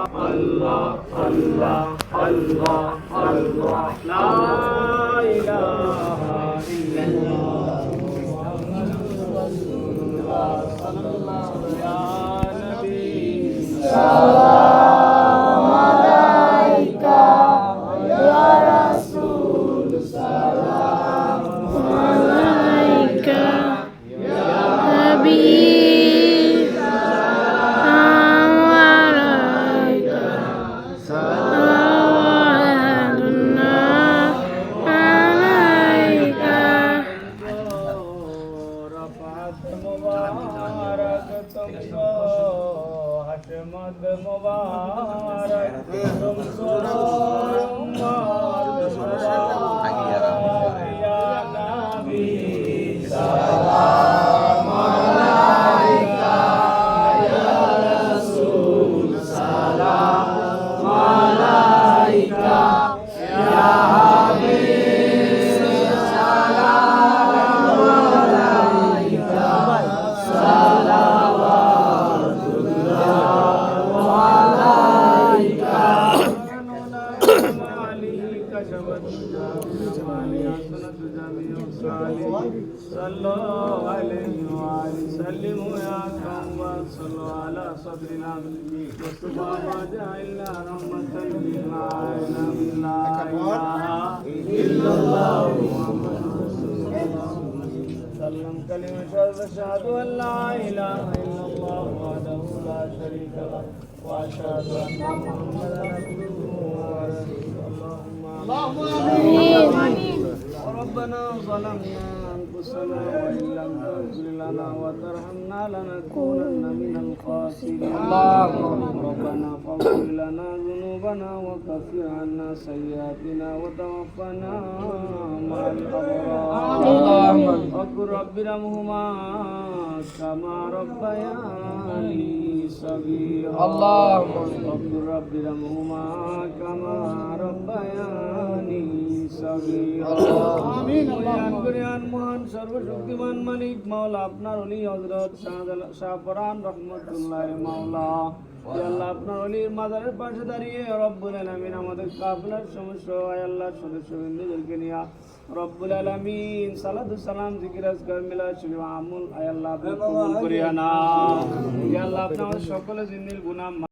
আল্লাহ আল্লাহ আল্লাহ আল্লাহ লা ইলাহা ইল্লাল্লাহ মুহাম্মাদুর রাসূলুল্লাহ সাল্লাল্লাহু ইয়া নবী সালাম আলাইকা ইয়া রাসূল সালাম আলাইকা ইয়া হাবিব সালাম আলাইকা সালাওয়াতুল্লাহ আলাইকা রফাত মুবারক তুমকো হশমত মুবারক তুমকো উম্মত মুবারক ইয়া নবী সালাম আলাইকা ইয়া রাসূল সালাম আলাইকা ইয়া হাবিব সালাম আলাইকা সালাওয়াতুল্লাহ আলাইকা আলিকা শাবাত জামালি হাসানাত জামিউ সালিহ সাল্লাল্লাহু আলাইহি ওয়া আলিহি সাল্লিমু ইয়া কাওমা সাল্lu ala sadril azim mustafa wa ja'alna rahmatan lil alamin la ilaha illallah muhammadur rasulullah sallam kalimatu ashhadu an la ilaha illallah wahdahu la sharika lahu wa ashhadu anna muhammadan abduhu wa rasuluhu amin ربنا ظلمنا أنفسنا وإن لم تغفر لنا وترحمنا لنكونن من الخاسرين ربنا فاغفر لنا ذنوبنا وكفر عنا سيئاتنا وتوفنا مع الأبرار وقل رب ارحمهما كما ربياني صغيرا وقل رب ارحمهما كما ربياني মহান সর্বশক্তিমান মালিক মাওলা আপনার ওলি হযরত শাহপরান রহমাতুল্লাহ মাওলা আল্লাহ আপনার ওলির মাজারের পাশে দাঁড়িয়ে রব্বুল আলামিন আমাদের কাফেলার সমস্ত আল্লাহ সদস্যবৃন্দদেরকে নিয়ে রব্বুল আলামিন সালাতু সালাম জিকির আজকার মিলাদ শরীফ আমল আল্লাহ আপনি কবুল করিয়া নাও আল্লাহ আপনি আমাদের সকলের জিন্দির গুনাহ